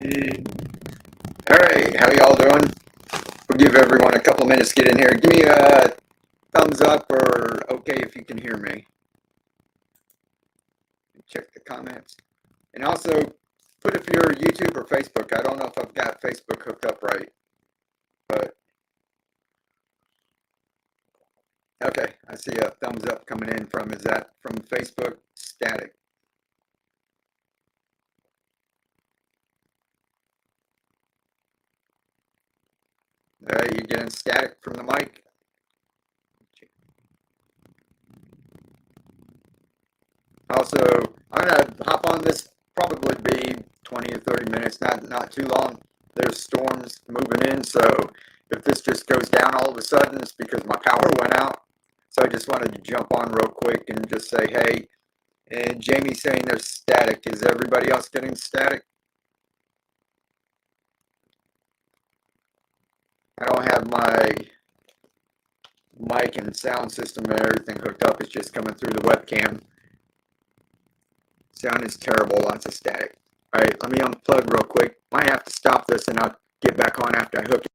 All right, how y'all doing? We'll give everyone a couple of minutes to get in here. Give me a thumbs up or okay if you can hear me. Check the comments. And also, put if you're YouTube or Facebook. I don't know if I've got Facebook hooked up right, but okay, I see a thumbs up coming in from, is that from Facebook? Static. All right, you getting static from the mic? Also, I'm gonna hop on this, probably be 20 or 30 minutes, not too long. There's storms moving in, so if this just goes down all of a sudden, it's because my power went out. So I just wanted to jump on real quick and just say, hey, and Jamie's saying there's static. Is everybody else getting static? I don't have my mic and sound system and everything hooked up. It's just coming through the webcam. Sound is terrible, lots of static. All right, let me unplug real quick. Might have to stop this and I'll get back on after I hook it.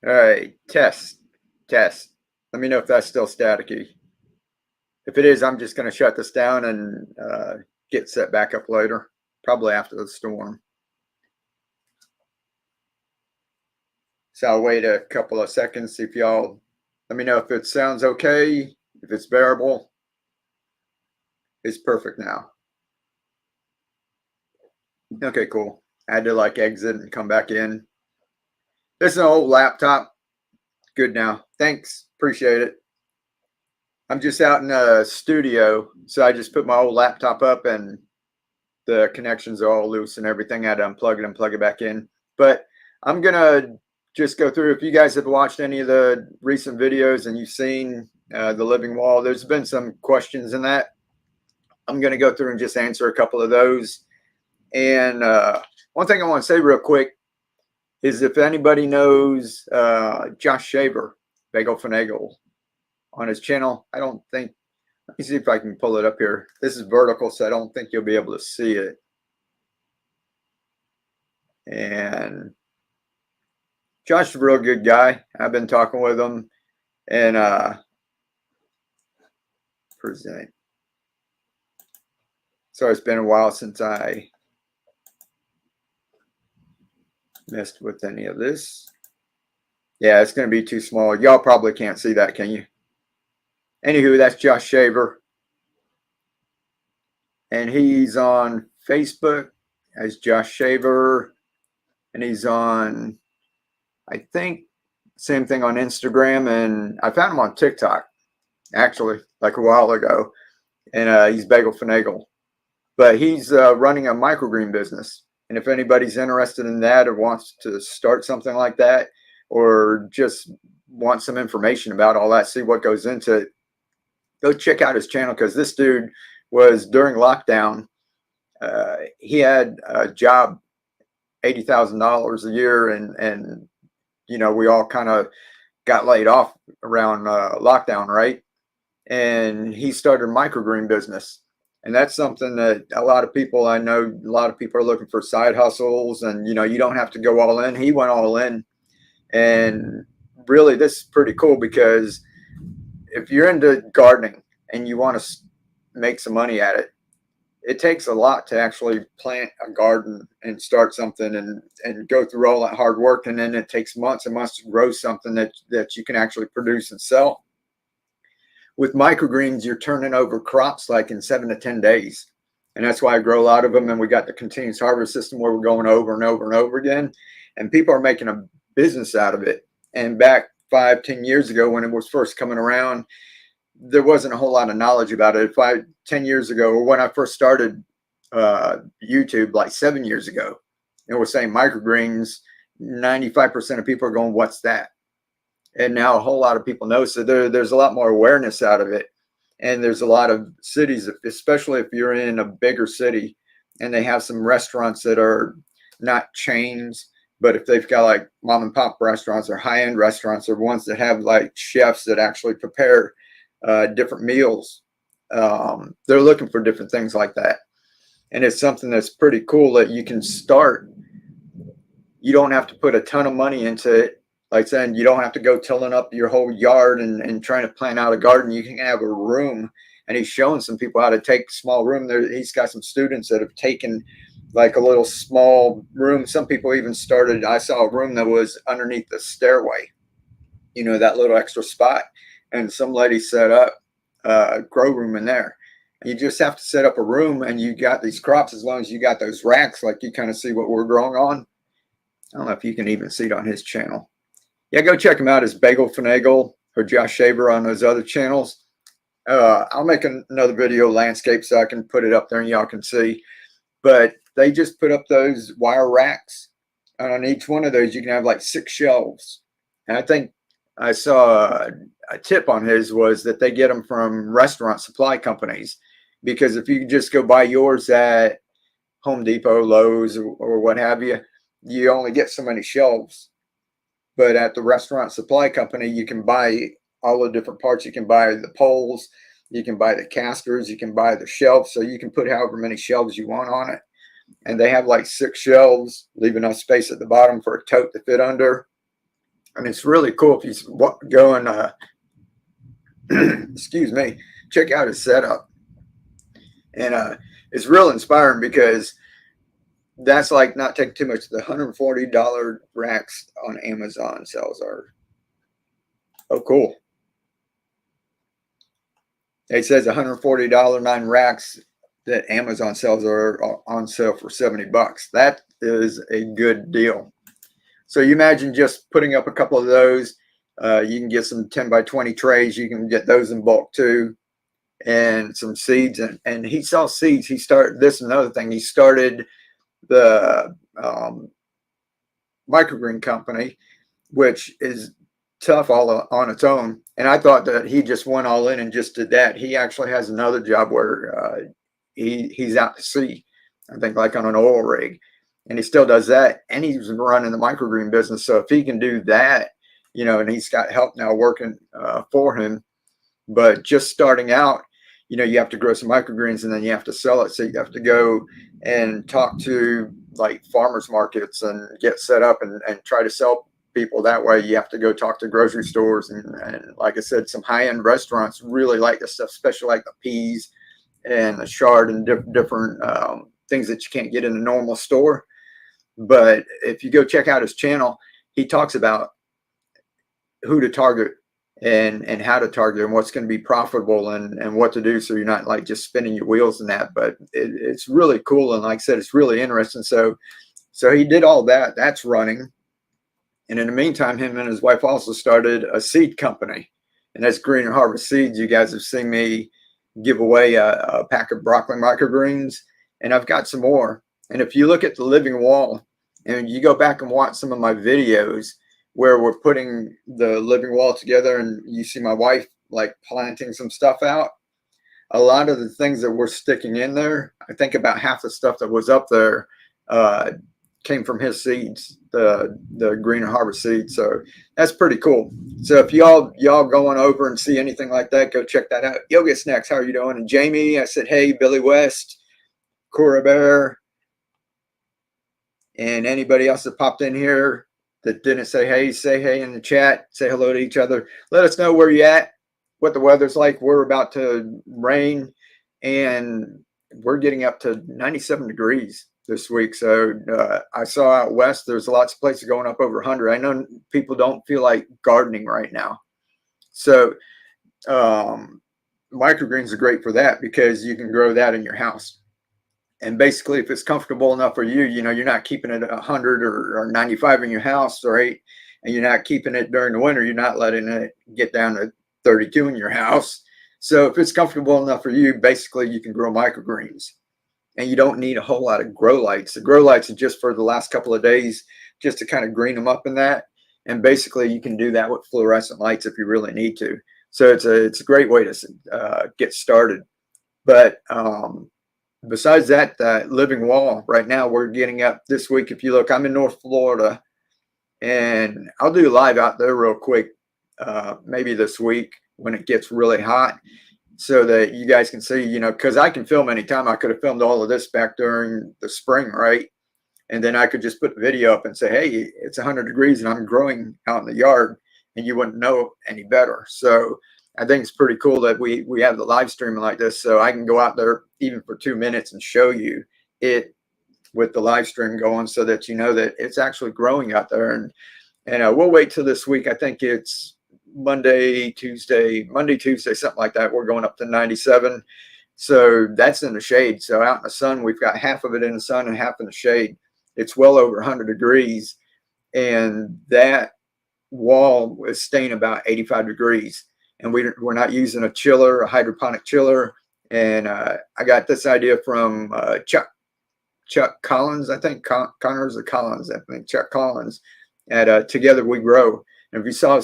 All right, test. Let me know if that's still staticky. If it is, I'm just going to shut this down and get set back up later, probably after the storm. So I'll wait a couple of seconds, see if y'all, let me know if it sounds okay, if it's bearable. It's perfect now. Okay, cool. I had to like exit and come back in. This is an old laptop. Good now. Thanks. Appreciate it. I'm just out in a studio, so I just put my old laptop up and the connections are all loose and everything. I had to unplug it and plug it back in. But I'm going to just go through. If you guys have watched any of the recent videos and you've seen the living wall, there's been some questions in that. I'm going to go through and just answer a couple of those. And one thing I want to say real quick is if anybody knows Josh Shaver, Bagel Finagle, on his channel, I don't think, let me see if I can pull it up here. This is vertical, so I don't think you'll be able to see it. And Josh is a real good guy. I've been talking with him and present. So it's been a while since I messed with any of this. Yeah, it's going to be too small. Y'all probably can't see that, can you? Anywho, that's Josh Shaver. And he's on Facebook as Josh Shaver. And he's on, I think, same thing on Instagram. And I found him on TikTok, actually, like a while ago. And he's Bagel Finagle. But he's running a microgreen business. And if anybody's interested in that or wants to start something like that, or just want some information about all that, see what goes into it, go check out his channel, because this dude was during lockdown. He had a job, $80,000 a year, and you know, we all kind of got laid off around lockdown, right? And he started a microgreen business. And that's something that a lot of people, I know a lot of people are looking for side hustles, and you know, you don't have to go all in. He went all in, and really, this is pretty cool because if you're into gardening and you want to make some money at it, it takes a lot to actually plant a garden and start something and go through all that hard work. And then it takes months and months to grow something that you can actually produce and sell. With microgreens, you're turning over crops like in 7 to 10 days. And that's why I grow a lot of them. And we got the continuous harvest system where we're going over and over and over again. And people are making a business out of it. And back 5, 10 years ago, when it was first coming around, there wasn't a whole lot of knowledge about it. 10 years ago, or when I first started YouTube, like 7 years ago, and we're saying microgreens, 95% of people are going, what's that? And now a whole lot of people know. So there's a lot more awareness out of it. And there's a lot of cities, especially if you're in a bigger city and they have some restaurants that are not chains, but if they've got like mom and pop restaurants or high-end restaurants or ones that have like chefs that actually prepare different meals, they're looking for different things like that. And it's something that's pretty cool that you can start. You don't have to put a ton of money into it. Like saying, you don't have to go tilling up your whole yard and trying to plan out a garden. You can have a room, and he's showing some people how to take a small room there. He's got some students that have taken like a little small room. Some people even started, I saw a room that was underneath the stairway, you know, that little extra spot. And some lady set up a grow room in there. And you just have to set up a room and you got these crops as long as you got those racks, like you kind of see what we're growing on. I don't know if you can even see it on his channel. Yeah, go check him out as Bagel Finagle or Josh Shaver on those other channels. I'll make another video landscape so I can put it up there and y'all can see. But they just put up those wire racks. And on each one of those, you can have like 6 shelves. And I think I saw a tip on his was that they get them from restaurant supply companies. Because if you just go buy yours at Home Depot, Lowe's, or what have you, you only get so many shelves. But at the restaurant supply company, you can buy all the different parts. You can buy the poles, you can buy the casters, you can buy the shelves. So you can put however many shelves you want on it. And they have like 6 shelves, leaving enough space at the bottom for a tote to fit under. And it's really cool if you go and, excuse me, check out his setup. And it's real inspiring because that's like not taking too much. The $140 racks on Amazon sells are, oh, cool. It says $140 9 racks that Amazon sells are on sale for $70. That is a good deal. So you imagine just putting up a couple of those. You can get some 10 by 20 trays. You can get those in bulk too. And some seeds. And he sells seeds. He started this, another thing. He started the Microgreen company, which is tough all on its own. And I thought that he just went all in and just did that. He actually has another job where he's out to sea, I think like on an oil rig, and he still does that. And he's running the microgreen business. So if he can do that, you know, and he's got help now working for him, but just starting out, you know, you have to grow some microgreens and then you have to sell it. So you have to go and talk to like farmers markets and get set up and try to sell people that way. You have to go talk to grocery stores. And like I said, some high-end restaurants really like this stuff, especially like the peas and the chard and different things that you can't get in a normal store. But if you go check out his channel, he talks about who to target and how to target and what's going to be profitable and what to do, so you're not like just spinning your wheels in that. But it's really cool, and like I said, it's really interesting. So he did all that. That's running. And in the meantime, him and his wife also started a seed company, and that's Green and Harvest Seeds. You guys have seen me give away a pack of broccoli microgreens, and I've got some more. And if you look at the living wall and you go back and watch some of my videos where we're putting the living wall together, and you see my wife like planting some stuff out, a lot of the things that we're sticking in there, I think about half the stuff that was up there came from his seeds, the Green and Harvest seeds. So that's pretty cool. So if y'all going over and see anything like that, go check that out. Yoga Snacks, how are you doing? And Jamie, I said, hey, Billy West, Cora Bear, and anybody else that popped in here, that didn't say hey in the chat, say hello to each other. Let us know where you're at, what the weather's like. We're about to rain, and we're getting up to 97 degrees this week. So I saw out west, there's lots of places going up over 100. I know people don't feel like gardening right now. So microgreens are great for that because you can grow that in your house. And basically, if it's comfortable enough for you, you know, you're not keeping it at 100 or 95 in your house, right? And you're not keeping it during the winter. You're not letting it get down to 32 in your house. So if it's comfortable enough for you, basically you can grow microgreens. And you don't need a whole lot of grow lights. The grow lights are just for the last couple of days, just to kind of green them up in that. And basically you can do that with fluorescent lights if you really need to. So it's a great way to get started. But besides that, living wall, right now we're getting up this week. If you look, I'm in North Florida, and I'll do live out there real quick, maybe this week when it gets really hot, so that you guys can see, you know, because I can film anytime. I could have filmed all of this back during the spring, right? And then I could just put the video up and say, hey, it's 100 degrees and I'm growing out in the yard, and you wouldn't know any better. So I think it's pretty cool that we have the live streaming like this, so I can go out there even for 2 minutes and show you it with the live stream going, so that you know that it's actually growing out there. And we'll wait till this week. I think it's Monday, Tuesday, something like that. We're going up to 97. So that's in the shade. So out in the sun, we've got half of it in the sun and half in the shade. It's well over 100 degrees. And that wall is staying about 85 degrees. And we're not using a chiller, a hydroponic chiller. And I got this idea from Chuck Collins, I think, Connors or Collins, I think, Chuck Collins, at Together We Grow. And if you saw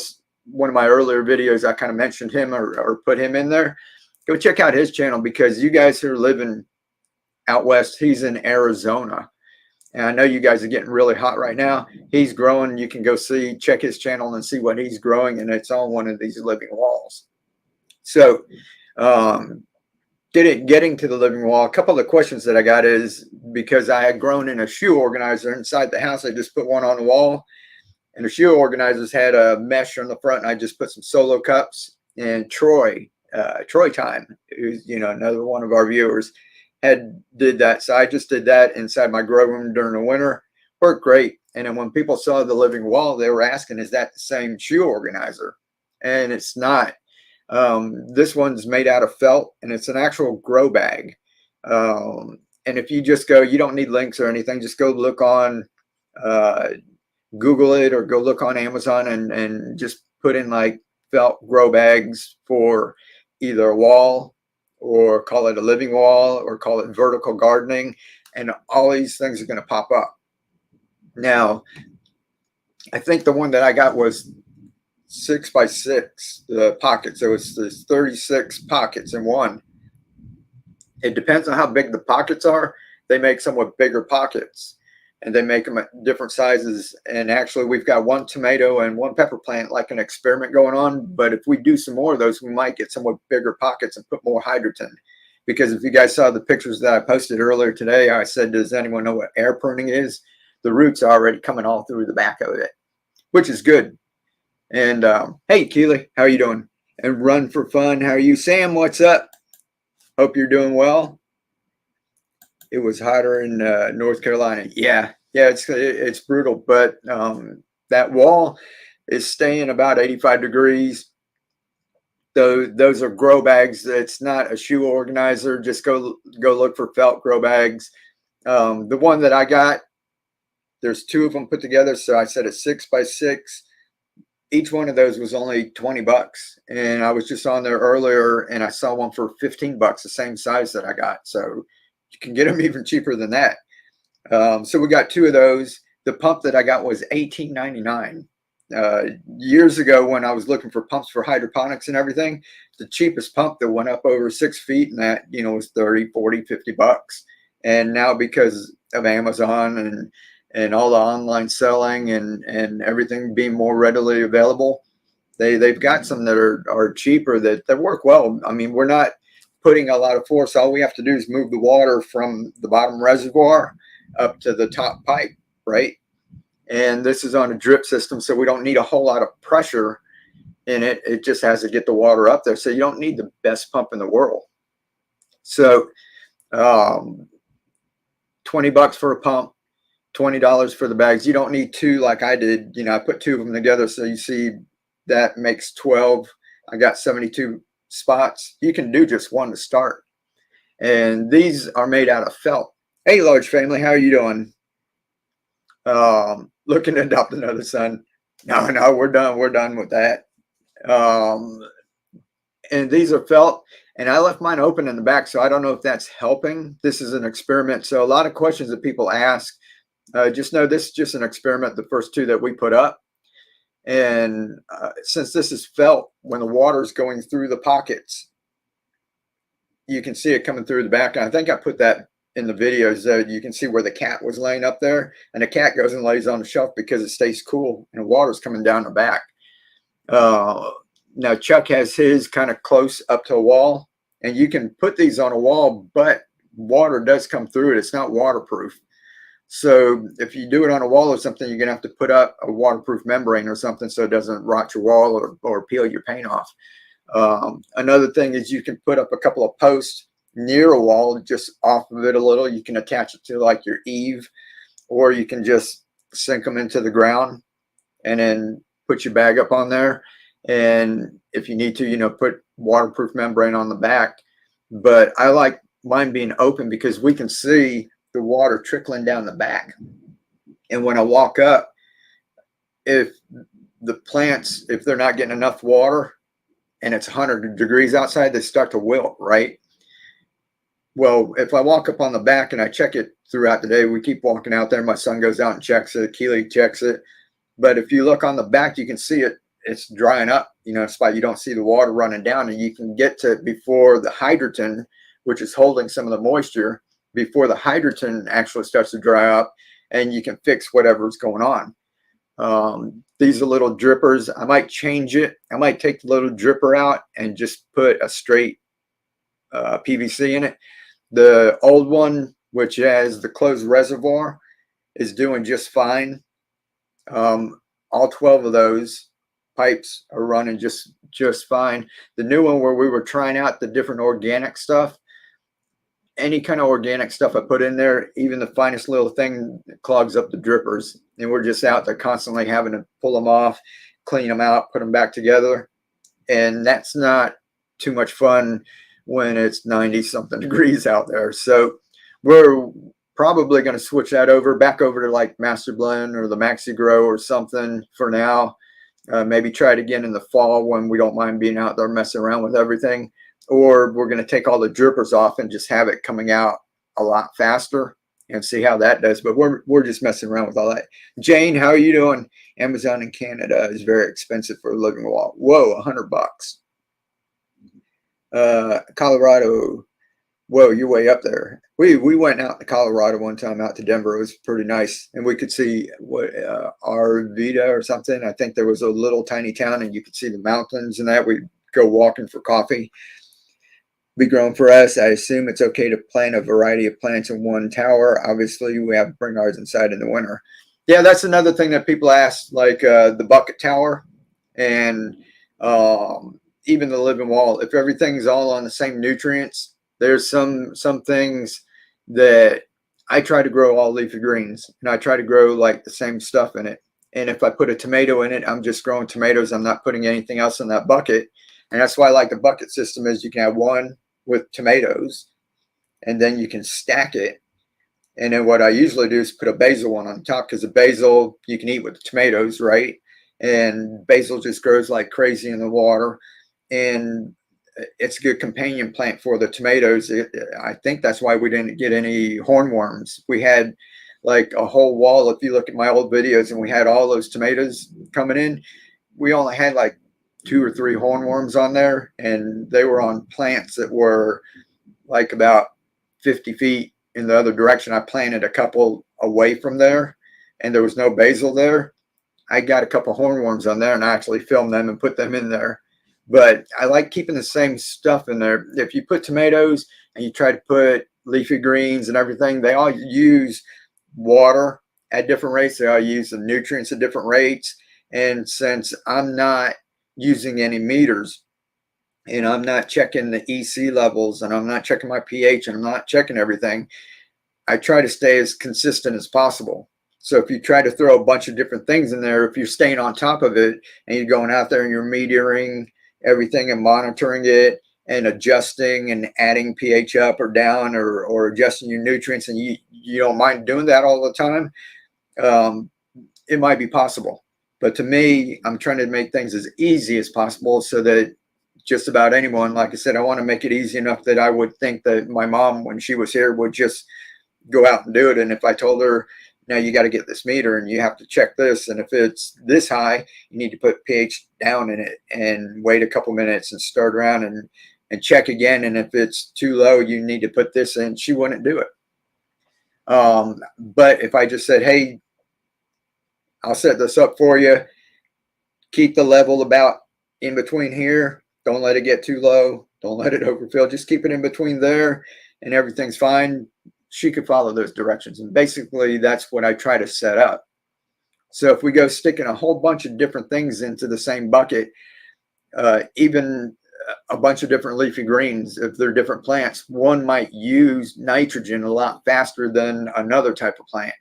one of my earlier videos, I kind of mentioned him or put him in there. Go check out his channel, because you guys who are living out west, he's in Arizona. And I know you guys are getting really hot right now. He's growing. You can go check his channel and see what he's growing. And it's on one of these living walls. So getting to the living wall, a couple of the questions that I got is, because I had grown in a shoe organizer inside the house, I just put one on the wall. And the shoe organizers had a mesh on the front, and I just put some solo cups. And Troy Time, who's, you know, another one of our viewers, did that. So I just did that inside my grow room during the winter. Worked great. And then when people saw the living wall, they were asking, is that the same shoe organizer? And it's not. This one's made out of felt, and it's an actual grow bag. And if you just go, you don't need links or anything, just go look on Google it, or go look on Amazon and just put in like felt grow bags for either a wall, or call it a living wall, or call it vertical gardening, and all these things are going to pop up. Now, I think the one that I got was 6x6, the pocket. So there's 36 pockets in one. It depends on how big the pockets are. They make some with bigger pockets, and they make them at different sizes. And actually, we've got one tomato and one pepper plant, like an experiment going on. But if we do some more of those, we might get some with bigger pockets and put more hydroton. Because if you guys saw the pictures that I posted earlier today, I said, does anyone know what air pruning is? The roots are already coming all through the back of it, which is good. And hey, Keely, how are you doing? And Run for Fun, how are you? Sam, what's up? Hope you're doing well. It was hotter in North Carolina. Yeah, it's brutal, but that wall is staying about 85 degrees. Those are grow bags. It's not a shoe organizer. Just go look for felt grow bags. The one that I got, there's two of them put together. So I said a 6x6. Each one of those was only $20. And I was just on there earlier, and I saw one for $15, the same size that I got. So you can get them even cheaper than that. So we got two of those. The pump that I got was $18.99. Years ago, when I was looking for pumps for hydroponics and everything, the cheapest pump that went up over 6 feet, and that, you know, was 30, 40, $50. And now, because of Amazon and all the online selling and everything being more readily available, they've got some that are cheaper that work well. I mean, we're not putting a lot of force. All we have to do is move the water from the bottom reservoir up to the top pipe, right? And this is on a drip system, so we don't need a whole lot of pressure in it. It just has to get the water up there. So you don't need the best pump in the world. So 20 bucks for a pump, $20 for the bags. You don't need two like I did. You know, I put two of them together. So you see that makes 12. I got 72 spots. You can do just one to start. And these are made out of felt. Hey, large family, how are you doing? Looking to adopt another son. No, we're done. We're done with that. And these are felt, and I left mine open in the back, so I don't know if that's helping. This is an experiment. So a lot of questions that people ask, just know this is just an experiment, the first two that we put up. And since this is felt, when the water is going through the pockets, you can see it coming through the back. And I think I put that in the videos. You can see where the cat was laying up there, and the cat goes and lays on the shelf because it stays cool, and the water's coming down the back. Now Chuck has his kind of close up to a wall, and you can put these on a wall, but water does come through it. It's not waterproof. So if you do it on a wall or something, you're gonna have to put up a waterproof membrane or something so it doesn't rot your wall or peel your paint off. Another thing is you can put up a couple of posts near a wall, just off of it a little. You can attach it to like your eave, or you can just sink them into the ground and then put your bag up on there. And if you need to, you know, put waterproof membrane on the back. But I like mine being open because we can see the water trickling down the back. And when I walk up, if the plants, if they're not getting enough water and it's 100 degrees outside, they start to wilt, right? Well, if I walk up on the back and I check it throughout the day, we keep walking out there. My son goes out and checks it. Keely checks it. But if you look on the back, you can see it. It's drying up, you know, spot you don't see the water running down, and you can get to before the hydrogen, which is holding some of the moisture, before the hydrogen actually starts to dry up, and you can fix whatever's going on. These are little drippers. I might change it. I might take the little dripper out and just put a straight PVC in it. The old one, which has the closed reservoir, is doing just fine. All 12 of those pipes are running just fine. The new one where we were trying out the different organic stuff, any kind of organic stuff I put in there, even the finest little thing clogs up the drippers, and we're just out there constantly having to pull them off, clean them out, put them back together. And that's not too much fun when it's 90 something degrees out there. So we're probably going to switch that back over to like Master Blend or the Maxi Grow or something for now. Maybe try it again in the fall when we don't mind being out there messing around with everything. Or we're going to take all the drippers off and just have it coming out a lot faster and see how that does. But we're just messing around with all that. Jane, how are you doing? Amazon in Canada is very expensive for a living wall. Whoa, $100. Colorado. Whoa, you're way up there. We went out to Colorado one time, out to Denver. It was pretty nice, and we could see what Arvida or something. I think there was a little tiny town, and you could see the mountains and that. We'd go walking for coffee. Be grown for us. I assume it's okay to plant a variety of plants in one tower. Obviously, we have to bring ours inside in the winter. Yeah, that's another thing that people ask, like the bucket tower and even the living wall. If everything's all on the same nutrients, there's some things that I try to grow all leafy greens, and I try to grow like the same stuff in it. And if I put a tomato in it, I'm just growing tomatoes. I'm not putting anything else in that bucket. And that's why I like the bucket system, is you can have one with tomatoes and then you can stack it. And then what I usually do is put a basil one on top, because the basil you can eat with the tomatoes, right? And basil just grows like crazy in the water. And it's a good companion plant for the tomatoes. I think that's why we didn't get any hornworms. We had like a whole wall. If you look at my old videos, and we had all those tomatoes coming in, we only had like 2 or 3 hornworms on there, and they were on plants that were like about 50 feet in the other direction. I planted a couple away from there, and there was no basil there. I got a couple hornworms on there, and I actually filmed them and put them in there. But I like keeping the same stuff in there. If you put tomatoes and you try to put leafy greens and everything, they all use water at different rates. They all use the nutrients at different rates. And since I'm not using any meters, and I'm not checking the EC levels, and I'm not checking my pH, and I'm not checking everything, I try to stay as consistent as possible. So if you try to throw a bunch of different things in there, if you're staying on top of it and you're going out there and you're metering everything and monitoring it and adjusting and adding pH up or down, or adjusting your nutrients, and you don't mind doing that all the time, it might be possible. But to me, I'm trying to make things as easy as possible so that just about anyone, like I said, I want to make it easy enough that I would think that my mom, when she was here, would just go out and do it. And if I told her, now you got to get this meter and you have to check this, and if it's this high, you need to put pH down in it and wait a couple minutes and start around and check again, and if it's too low, you need to put this in, she wouldn't do it. But if I just said, hey, I'll set this up for you, keep the level about in between here, don't let it get too low, don't let it overfill, just keep it in between there, and everything's fine, she could follow those directions. And basically that's what I try to set up. So if we go sticking a whole bunch of different things into the same bucket, even a bunch of different leafy greens, if they're different plants, one might use nitrogen a lot faster than another type of plant.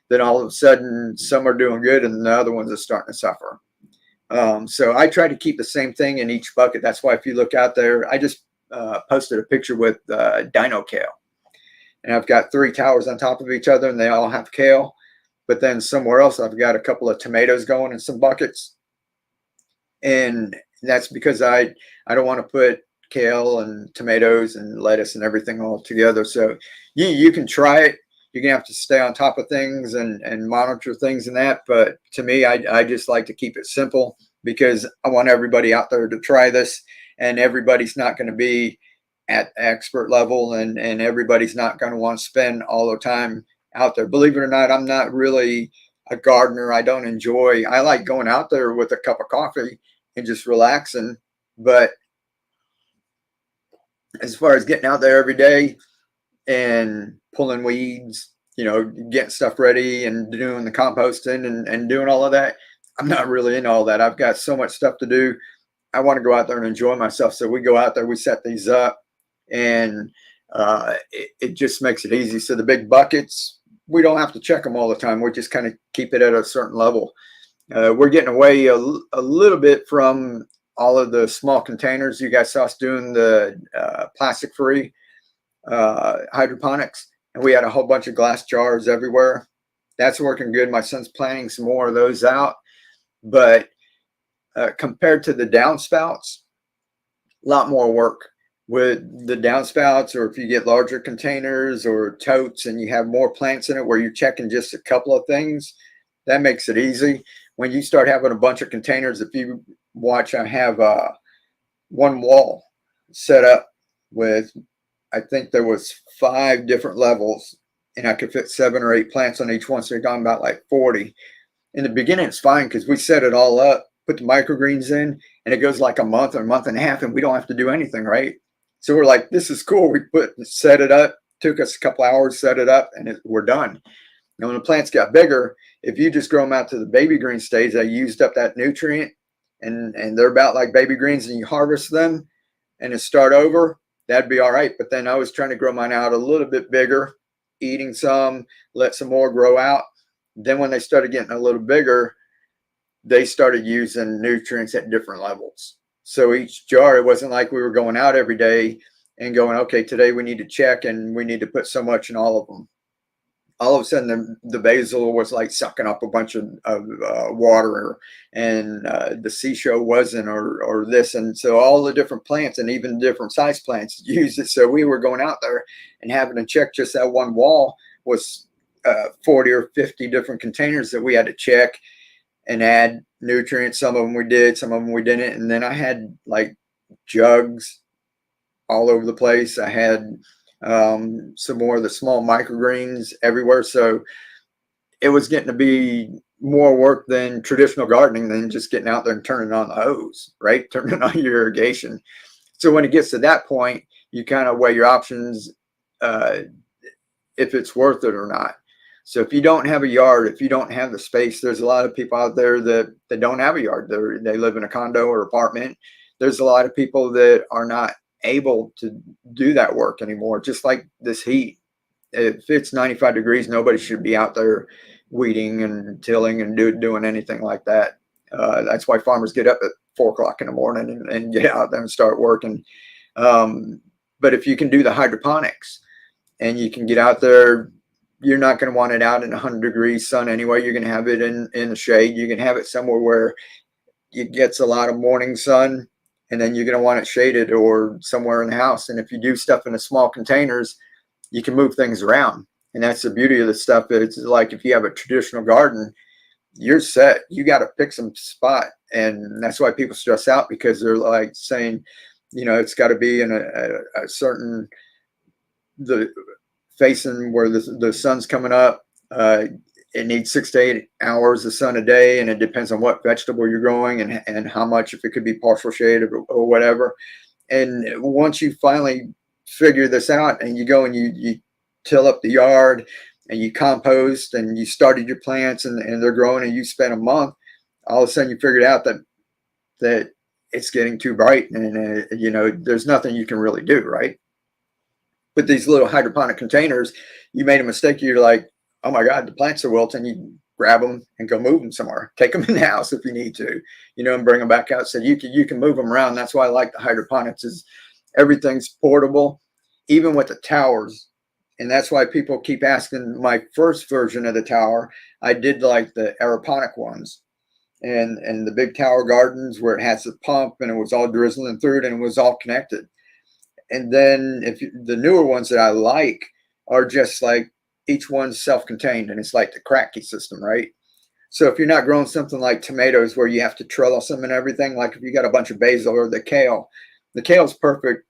Then all of a sudden some are doing good and the other ones are starting to suffer. So I try to keep the same thing in each bucket. That's why if you look out there, I just posted a picture with dino kale. And I've got 3 towers on top of each other and they all have kale. But then somewhere else, I've got a couple of tomatoes going in some buckets. And that's because I don't want to put kale and tomatoes and lettuce and everything all together. So you can try it. You're going to have to stay on top of things and monitor things and that. But to me, I just like to keep it simple because I want everybody out there to try this, and everybody's not going to be at expert level, and everybody's not going to want to spend all their time out there. Believe it or not, I'm not really a gardener. I like going out there with a cup of coffee and just relaxing. But as far as getting out there every day and pulling weeds, getting stuff ready and doing the composting and doing all of that, I'm not really into all that. I've got so much stuff to do. I want to go out there and enjoy myself. So we go out there, we set these up, and it just makes it easy. So the big buckets, we don't have to check them all the time. We just kind of keep it at a certain level. We're getting away a little bit from all of the small containers. You guys saw us doing the plastic-free hydroponics, and we had a whole bunch of glass jars everywhere. That's working good. My son's planning some more of those out. But compared to the downspouts, a lot more work with the downspouts, or if you get larger containers or totes and you have more plants in it where you're checking just a couple of things, that makes it easy. When you start having a bunch of containers, if you watch, I have one wall set up with, I think there was 5 different levels, and I could fit 7 or 8 plants on each one. So you're talking about like 40. In the beginning, it's fine because we set it all up, put the microgreens in, and it goes like a month or a month and a half, and we don't have to do anything, right? So we're like, this is cool. We set it up, took us a couple hours, set it up, and we're done. And when the plants got bigger, if you just grow them out to the baby green stage, they used up that nutrient, and they're about like baby greens, and you harvest them and then start over, that'd be all right. But then I was trying to grow mine out a little bit bigger, eating some, let some more grow out. Then when they started getting a little bigger, they started using nutrients at different levels. So each jar, it wasn't like we were going out every day and going, okay, today we need to check and we need to put so much in all of them. All of a sudden, the basil was like sucking up a bunch of water, and the seashell wasn't, or this. And so all the different plants, and even different size plants, used it. So we were going out there and having to check just that one wall was 40 or 50 different containers that we had to check and add nutrients. Some of them we did, some of them we didn't. And then I had like jugs all over the place. I had some more of the small microgreens everywhere. So it was getting to be more work than traditional gardening, than just getting out there and turning on the hose, right? Turning on your irrigation. So when it gets to that point, you kind of weigh your options, if it's worth it or not. So if you don't have a yard, if you don't have the space, there's a lot of people out there that don't have a yard. They live in a condo or apartment. There's a lot of people that are not able to do that work anymore. Just like this heat, if it's 95 degrees, nobody should be out there weeding and tilling and doing anything like that. That's why farmers get up at 4 o'clock in the morning and get out there and start working. But if you can do the hydroponics and you can get out there, you're not going to want it out in 100 degrees sun anyway. You're going to have it in the shade. You can have it somewhere where it gets a lot of morning sun, and then you're going to want it shaded or somewhere in the house. And if you do stuff in the small containers, you can move things around. And that's the beauty of the stuff. It's like if you have a traditional garden, you're set. You got to pick some spot. And that's why people stress out, because they're like saying, you know, it's got to be in a certain, the facing where the sun's coming up. It needs 6 to 8 hours of sun a day, and it depends on what vegetable you're growing and how much, if it could be partial shade or whatever. And once you finally figure this out and you go and you till up the yard and you compost and you started your plants and they're growing, and you spent a month, all of a sudden you figured out that it's getting too bright, and you know, there's nothing you can really do, right? With these little hydroponic containers, you made a mistake. You're like, oh my God, the plants are wilting. You grab them and go move them somewhere. Take them in the house if you need to, you know, and bring them back out. So you can move them around. That's why I like the hydroponics, is everything's portable, even with the towers. And that's why people keep asking. My first version of the tower, I did like the aeroponic ones, and the big tower gardens where it has the pump and it was all drizzling through it and it was all connected. And then the newer ones that I like are just like each one's self-contained, and it's like the cracky system, right? So if you're not growing something like tomatoes where you have to trellis them and everything, like if you got a bunch of basil or the kale's perfect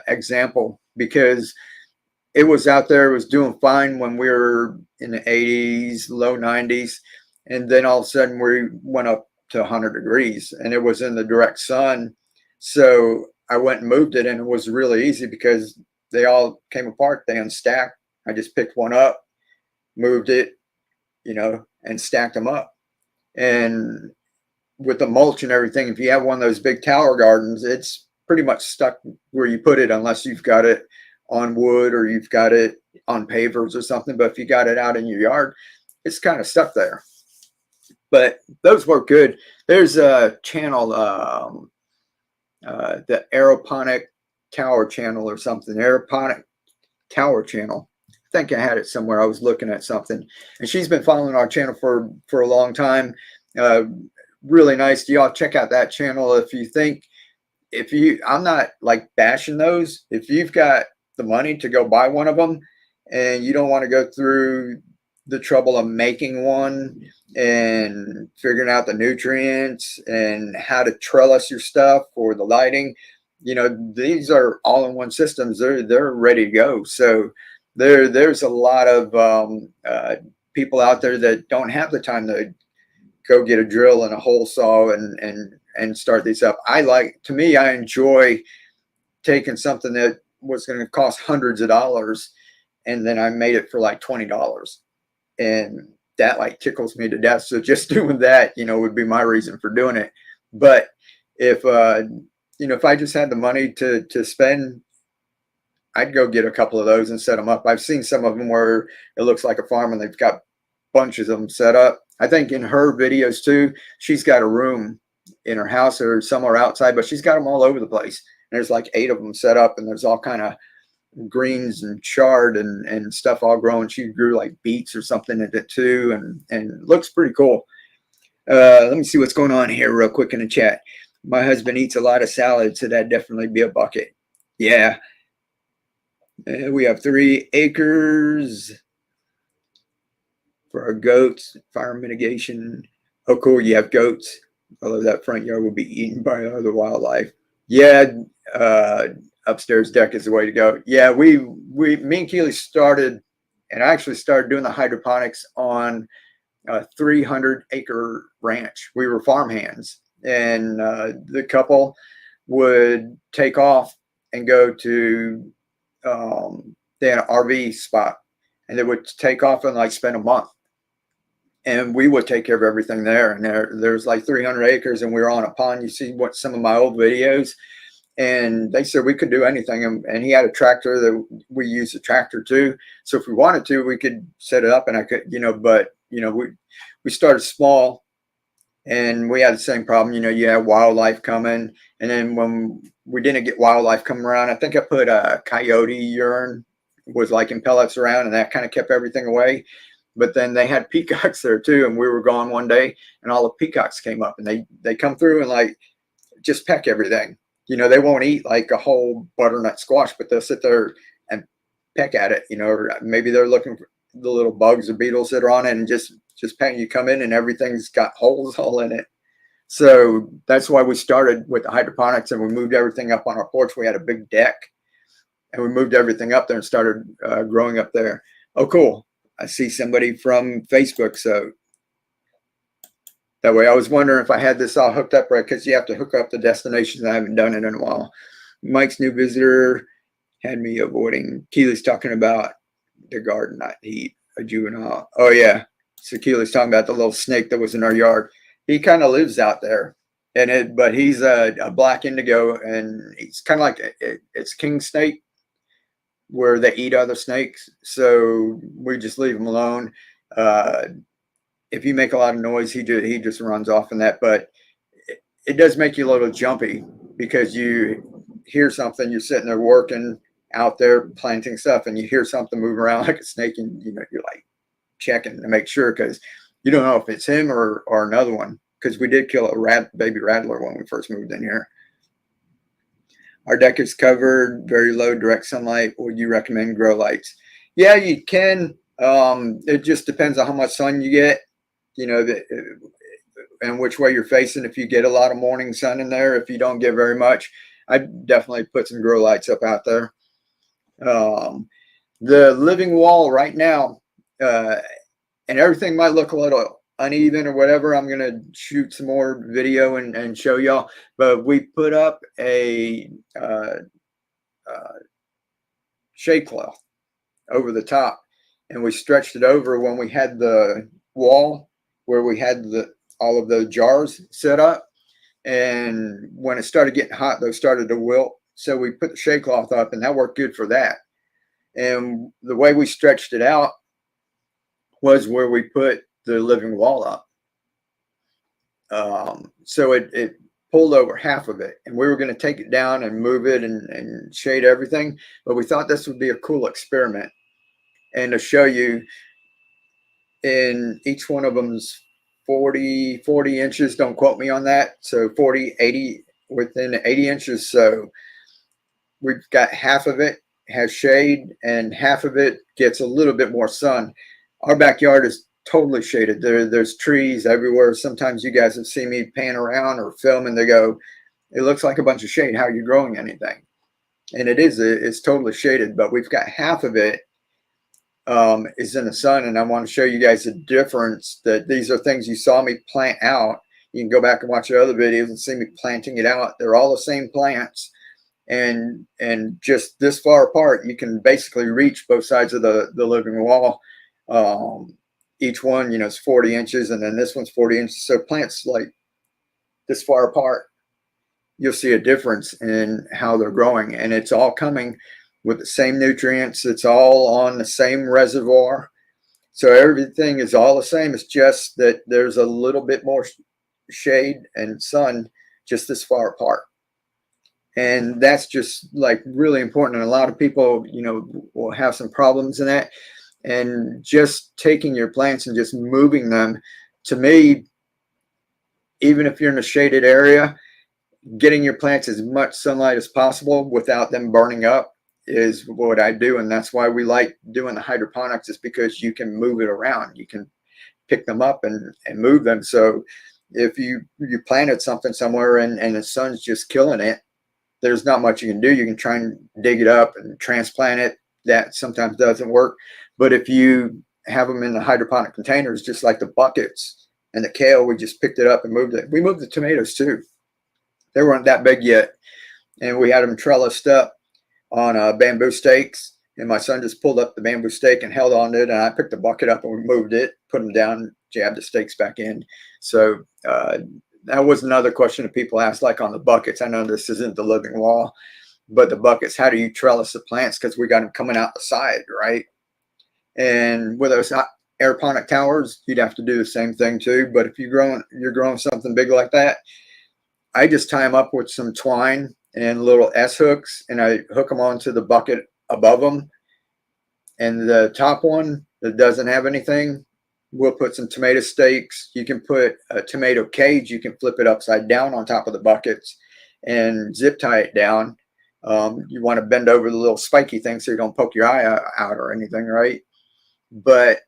example, because it was out there, it was doing fine when we were in the 80s, low 90s. And then all of a sudden we went up to 100 degrees and it was in the direct sun. So I went and moved it, and it was really easy because they all came apart. They unstacked. I just picked one up, moved it, you know, and stacked them up. And with the mulch and everything, if you have one of those big tower gardens, it's pretty much stuck where you put it, unless you've got it on wood or you've got it on pavers or something. But if you got it out in your yard, it's kind of stuck there. But those work good. There's a channel, the aeroponic tower channel or something, aeroponic tower channel. I think I had it somewhere. I was looking at something, and she's been following our channel for a long time. Really nice. Y'all check out that channel. I'm not like bashing those. If you've got the money to go buy one of them and you don't want to go through the trouble of making one and figuring out the nutrients and how to trellis your stuff or the lighting, you know, these are all-in-one systems. They're ready to go. So there's a lot of people out there that don't have the time to go get a drill and a hole saw and start these up. I enjoy taking something that was going to cost hundreds of dollars, and then I made it for like $20, and that like tickles me to death. So just doing that, you know, would be my reason for doing it. But if you know, if I just had the money to spend, I'd go get a couple of those and set them up. I've seen some of them where it looks like a farm and they've got bunches of them set up. I think in her videos too, she's got a room in her house or somewhere outside, but she's got them all over the place. And there's like 8 of them set up, and there's all kind of greens and chard and stuff all growing. She grew like beets or something in it too, and looks pretty cool. Let me see what's going on here real quick in the chat. My husband eats a lot of salad, so that'd definitely be a bucket. Yeah. We have 3 acres for our goats, fire mitigation. Oh, cool. You have goats. Although that front yard will be eaten by other wildlife. Yeah. Upstairs deck is the way to go. Yeah. Me and Keely started, and I actually started doing the hydroponics on a 300-acre ranch. We were farmhands, and the couple would take off and go to, they had an RV spot, and they would take off and like spend a month. And we would take care of everything there. And there's like 300 acres, and we were on a pond. You see what some of my old videos, and they said we could do anything. And he had a tractor that we used a tractor too. So if we wanted to, we could set it up, and I could, but we started small, and we had the same problem. You had wildlife coming, and then when we didn't get wildlife coming around, I think I put a coyote urine was like in pellets around, and that kind of kept everything away. But then they had peacocks there too, and we were gone one day, and all the peacocks came up, and they come through and like just peck everything. They won't eat like a whole butternut squash, but they'll sit there and peck at it. Or maybe they're looking for the little bugs or beetles that are on it, and just peck. You come in and everything's got holes all in it. So that's why we started with the hydroponics, and we moved everything up on our porch. We had a big deck, and we moved everything up there and started growing up there. Oh, cool. I see somebody from Facebook. So that way, I was wondering if I had this all hooked up right, because you have to hook up the destinations. I haven't done it in a while. Mike's new visitor had me avoiding. Keely's talking about the garden not heat, a juvenile. Oh, yeah. So Keely's talking about the little snake that was in our yard. He kind of lives out there, but he's a black indigo, and he's kind of like it's king snake, where they eat other snakes. So we just leave him alone. If you make a lot of noise, he just runs off in that. But it does make you a little jumpy, because you hear something, you're sitting there working out there planting stuff, and you hear something move around like a snake, and you're like checking to make sure, because you don't know if it's him or another one, because we did kill a baby rattler when we first moved in here. Our deck is covered, very low direct sunlight. Would you recommend grow lights? Yeah, you can. It just depends on how much sun you get, and which way you're facing. If you get a lot of morning sun in there, if you don't get very much, I'd definitely put some grow lights up out there. The living wall right now, and everything might look a little uneven or whatever. I'm going to shoot some more video and show y'all, but we put up a shade cloth over the top, and we stretched it over when we had the wall where we had all of those jars set up. And when it started getting hot, those started to wilt. So we put the shade cloth up, and that worked good for that. And the way we stretched it out was where we put the living wall up. So it pulled over half of it, and we were going to take it down and move it and shade everything. But we thought this would be a cool experiment, and to show you, in each one of them's 40 inches. Don't quote me on that. So 40, 80, within 80 inches. So we've got half of it has shade, and half of it gets a little bit more sun. Our backyard is totally shaded. There's trees everywhere. Sometimes you guys have seen me pan around or film, and they go, it looks like a bunch of shade. How are you growing anything? And it's totally shaded, but we've got half of it is in the sun. And I want to show you guys the difference, that these are things you saw me plant out. You can go back and watch the other videos and see me planting it out. They're all the same plants, and just this far apart, you can basically reach both sides of the living wall. Each one, is 40 inches, and then this one's 40 inches. So plants like this far apart, you'll see a difference in how they're growing, and it's all coming with the same nutrients. It's all on the same reservoir. So everything is all the same. It's just that there's a little bit more shade and sun just this far apart. And that's just like really important. And a lot of people, will have some problems in that. And just taking your plants and just moving them, to me, even if you're in a shaded area, getting your plants as much sunlight as possible without them burning up is what I do. And that's why we like doing the hydroponics, is because you can move it around. You can pick them up and move them. So if you planted something somewhere and the sun's just killing it, there's not much you can do. You can try and dig it up and transplant it. That sometimes doesn't work. But if you have them in the hydroponic containers, just like the buckets and the kale, we just picked it up and moved it. We moved the tomatoes too. They weren't that big yet, and we had them trellised up on bamboo stakes, And my son just pulled up the bamboo stake and held on to it, and I picked the bucket up and we moved it, put them down, jabbed the stakes back in. So that was another question that people asked, like on the buckets. I know this isn't the living wall, but the buckets, how do you trellis the plants? Because we got them coming out the side, right? And with those aeroponic towers, you'd have to do the same thing too. But if you're growing something big like that, I just tie them up with some twine and little S hooks, and I hook them onto the bucket above them. And the top one that doesn't have anything, we'll put some tomato stakes. You can put a tomato cage. You can flip it upside down on top of the buckets and zip tie it down. You want to bend over the little spiky thing so you don't poke your eye out or anything, right? But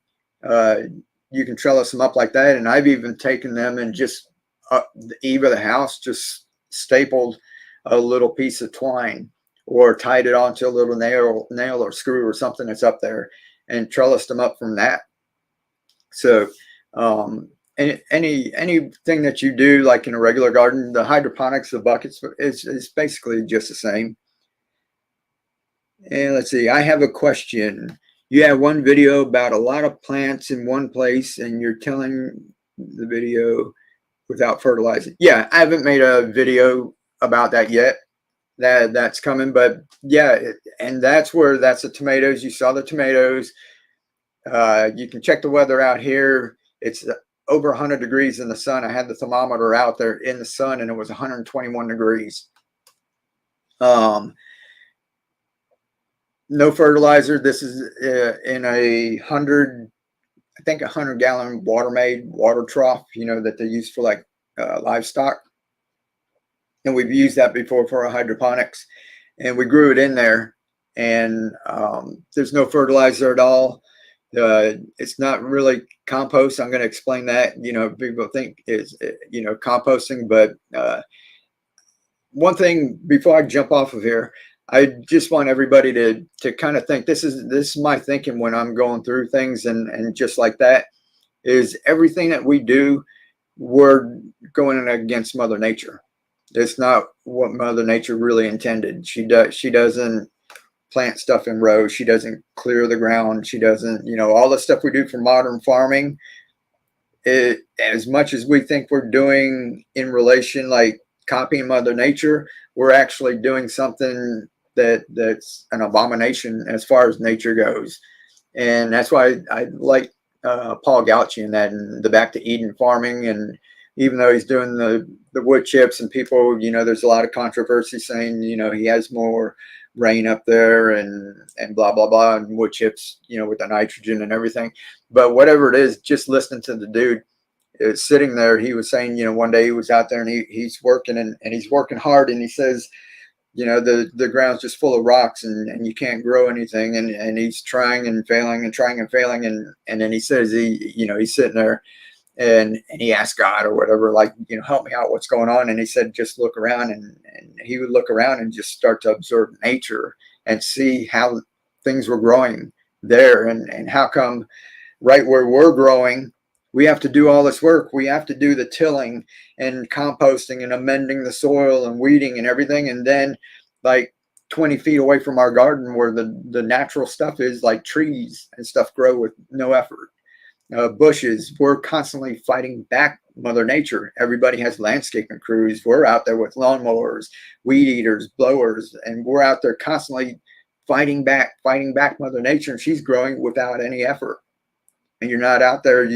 you can trellis them up like that. And I've even taken them and just up the eave of the house, just stapled a little piece of twine or tied it onto a little nail or screw or something that's up there and trellised them up from that. So anything that you do like in a regular garden, the hydroponics, the buckets, is basically just the same. And let's see, I have a question. You have one video about a lot of plants in one place and you're telling the video without fertilizing. Yeah, I haven't made a video about that yet. That's coming, but yeah, and that's the tomatoes. You saw the tomatoes. You can check the weather out here. It's over 100 degrees in the sun. I had the thermometer out there in the sun and it was 121 degrees. No fertilizer. This is in a 100-gallon water trough, that they use for like livestock. And we've used that before for our hydroponics, and we grew it in there, and there's no fertilizer at all. It's not really compost. I'm going to explain that. People think it's composting, but one thing before I jump off of here, I just want everybody to kind of think, this is my thinking when I'm going through things, and just like that, is everything that we do, we're going against Mother Nature. It's not what Mother Nature really intended. She doesn't plant stuff in rows. She doesn't clear the ground. She doesn't, all the stuff we do for modern farming. As much as we think we're doing in relation, like copying Mother Nature, we're actually doing something that's an abomination as far as nature goes. And that's why I like Paul Gauchi in that, and the Back to Eden farming. And even though he's doing the wood chips, and people, there's a lot of controversy saying, he has more rain up there and blah, blah, blah, and wood chips, with the nitrogen and everything. But whatever it is, just listening to the dude sitting there, he was saying, one day he was out there and he's working and he's working hard, and he says, the ground's just full of rocks and you can't grow anything. And he's trying and failing and trying and failing. And then he says, he's sitting there and he asked God or whatever, like, help me out, what's going on? And he said, just look around. And he would look around and just start to observe nature and see how things were growing there. And how come right where we're growing, we have to do all this work. We have to do the tilling and composting and amending the soil and weeding and everything. And then like 20 feet away from our garden, where the natural stuff is, like trees and stuff, grow with no effort. Bushes, we're constantly fighting back Mother Nature. Everybody has landscaping crews. We're out there with lawnmowers, weed eaters, blowers, and we're out there constantly fighting back Mother Nature. And she's growing without any effort. And you're not out there,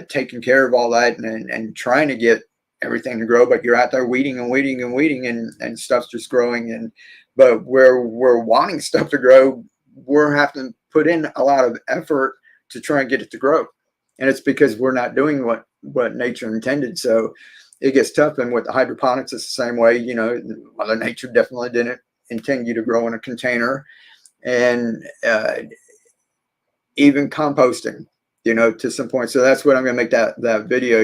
taking care of all that and trying to get everything to grow, but you're out there weeding and stuff's just growing. But where we're wanting stuff to grow, we're having to put in a lot of effort to try and get it to grow. And it's because we're not doing what nature intended. So it gets tough. And with the hydroponics, it's the same way. Mother Nature definitely didn't intend you to grow in a container. And even composting, to some point. So that's what I'm going to make that video.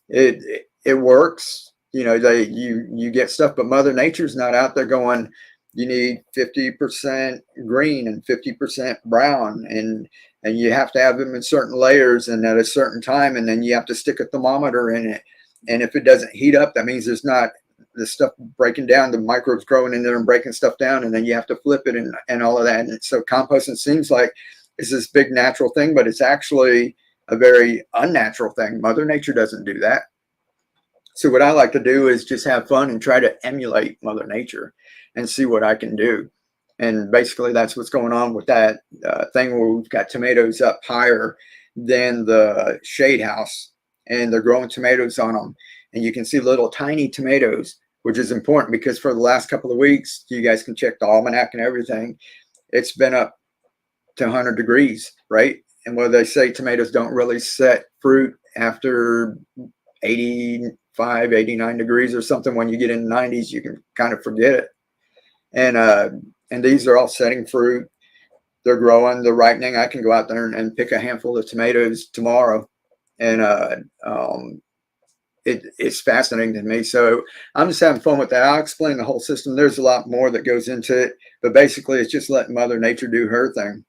It works. You get stuff, but Mother Nature's not out there going, you need 50% green and 50% brown, and you have to have them in certain layers and at a certain time, and then you have to stick a thermometer in it. And if it doesn't heat up, that means there's not the stuff breaking down, the microbes growing in there and breaking stuff down, and then you have to flip it and all of that. And so composting seems like it's this big natural thing, but it's actually a very unnatural thing. Mother Nature doesn't do that. So what I like to do is just have fun and try to emulate Mother Nature and see what I can do. And basically that's what's going on with that thing where we've got tomatoes up higher than the shade house, and they're growing tomatoes on them. And you can see little tiny tomatoes, which is important because for the last couple of weeks, you guys can check the almanac and everything. It's been up to 100 degrees, right? And what they say, tomatoes don't really set fruit after 85, 89 degrees or something. When you get in the 90s, you can kind of forget it. And these are all setting fruit. They're growing, they're ripening. I can go out there and pick a handful of tomatoes tomorrow. And it's fascinating to me. So I'm just having fun with that. I'll explain the whole system. There's a lot more that goes into it, but basically it's just letting Mother Nature do her thing.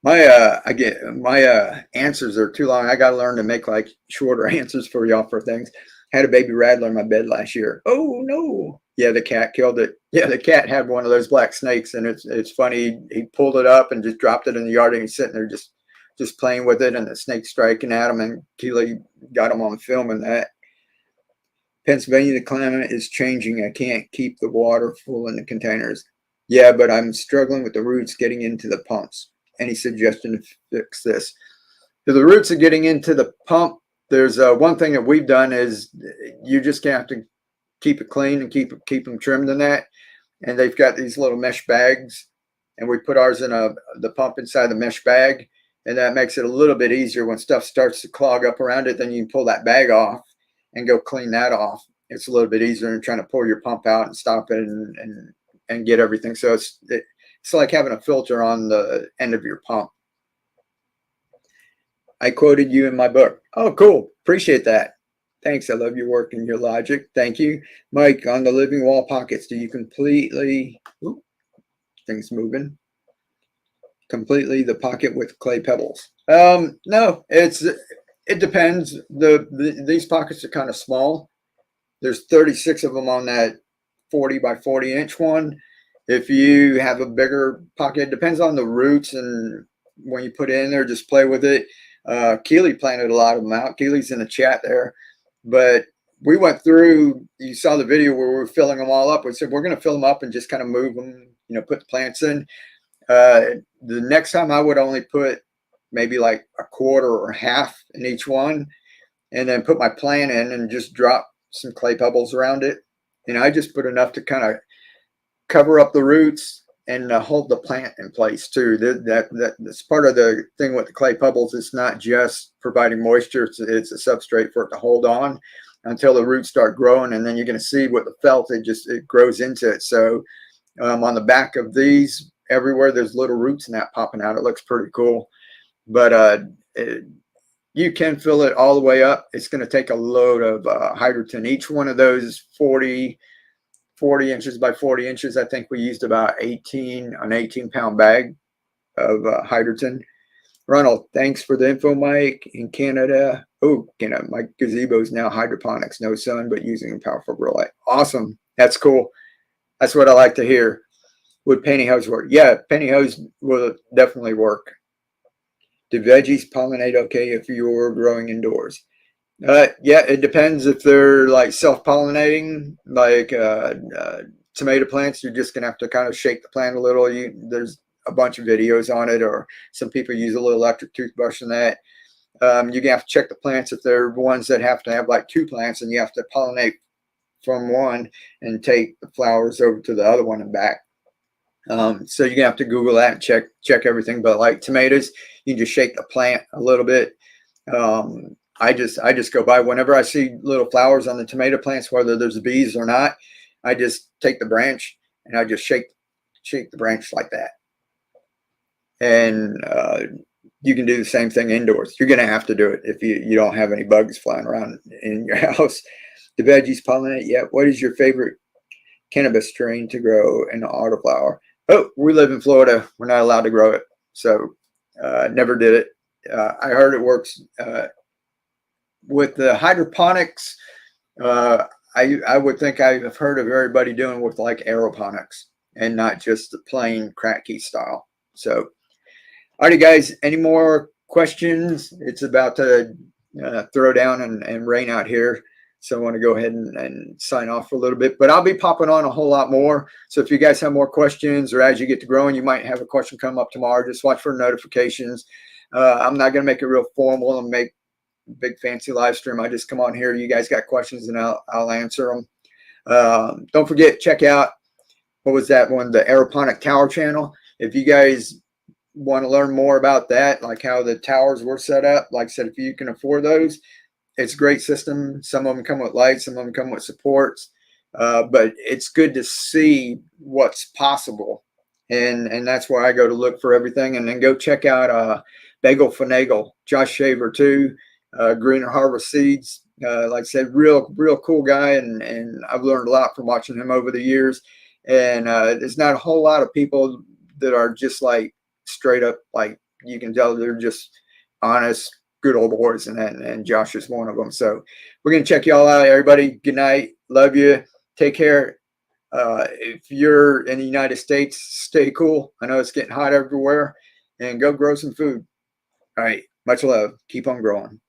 My answers are too long. I got to learn to make like shorter answers for y'all for things. Had a baby rattler in my bed last year. Oh no. Yeah, the cat killed it. Yeah, the cat had one of those black snakes, and it's funny. He pulled it up and just dropped it in the yard, and he's sitting there just playing with it, and the snake striking at him, and Keely got him on film and that. Pennsylvania, the climate is changing. I can't keep the water full in the containers. Yeah, but I'm struggling with the roots getting into the pumps. Any suggestion to fix this? So the roots are getting into the pump. There's one thing that we've done is you just have to keep it clean and keep them trimmed in that. And they've got these little mesh bags, and we put ours in the pump inside the mesh bag, and that makes it a little bit easier when stuff starts to clog up around it. Then you can pull that bag off and go clean that off. It's a little bit easier than trying to pull your pump out and stop it and get everything. So it's like having a filter on the end of your pump. I quoted you in my book. Oh, cool. Appreciate that. Thanks. I love your work and your logic. Thank you. Mike, on the living wall pockets, do you completely, things moving, completely the pocket with clay pebbles? No, it depends. These pockets are kind of small. There's 36 of them on that 40 by 40 inch one. If you have a bigger pocket, it depends on the roots, and when you put it in there, just play with it. Keely planted a lot of them out. Keely's in the chat there. But we went through, you saw the video where we were filling them all up. We said, we're going to fill them up and just kind of move them, put the plants in. The next time I would only put maybe like a quarter or half in each one, and then put my plant in and just drop some clay pebbles around it. And I just put enough to kind of cover up the roots and hold the plant in place too. That's part of the thing with the clay pebbles. It's not just providing moisture. It's a substrate for it to hold on until the roots start growing, and then you're going to see with the felt, it grows into it. So on the back of these, everywhere there's little roots in that popping out. It looks pretty cool. But you can fill it all the way up. It's going to take a load of hydroton. Each one of those 40 inches by 40 inches, I think we used about an 18-pound bag of hydroton. Ronald, thanks for the info, Mike. In Canada, my gazebo is now hydroponics, no sun, but using powerful grow light. Awesome. That's cool. That's what I like to hear. Would pantyhose work? Yeah, pantyhose will definitely work. Do veggies pollinate okay if you're growing indoors? Yeah, it depends if they're like self-pollinating, like tomato plants. You're just gonna have to kind of shake the plant a little. There's a bunch of videos on it, or some people use a little electric toothbrush and that. You're gonna have to check the plants if they're ones that have to have like two plants, and you have to pollinate from one and take the flowers over to the other one and back. So you're gonna have to Google that and check everything. But like tomatoes, you can just shake the plant a little bit. I just go by whenever I see little flowers on the tomato plants, whether there's bees or not. I just take the branch and I just shake the branch like that. And you can do the same thing indoors. You're going to have to do it if you don't have any bugs flying around in your house. The veggies pollinate. Yeah. What is your favorite cannabis strain to grow in autoflower? Oh, we live in Florida. We're not allowed to grow it. So never did it. I heard it works with the hydroponics. I would think I've heard of everybody doing with like aeroponics and not just the plain crack key style. So, alrighty, guys, any more questions? It's about to throw down and rain out here. So I want to go ahead and sign off for a little bit, but I'll be popping on a whole lot more. So if you guys have more questions, or as you get to growing, you might have a question come up tomorrow. Just watch for notifications. I'm not going to make it real formal and make big fancy live stream. I just come on here. You guys got questions and I'll answer them. Don't forget, check out, what was that one? The aeroponic tower channel. If you guys want to learn more about that, like how the towers were set up, like I said, if you can afford those, it's a great system. Some of them come with lights, some of them come with supports, but it's good to see what's possible. And that's where I go to look for everything. And then go check out Bagel Finagle, Josh Shaver too, Greener Harvest Seeds. Like I said, real cool guy, and I've learned a lot from watching him over the years. And there's not a whole lot of people that are just like straight up, like you can tell they're just honest, good old boys, and Josh is one of them. So we're gonna check y'all out, everybody. Good night, love you, take care. If you're in the United States, stay cool. I know it's getting hot everywhere, and go grow some food. All right, much love. Keep on growing.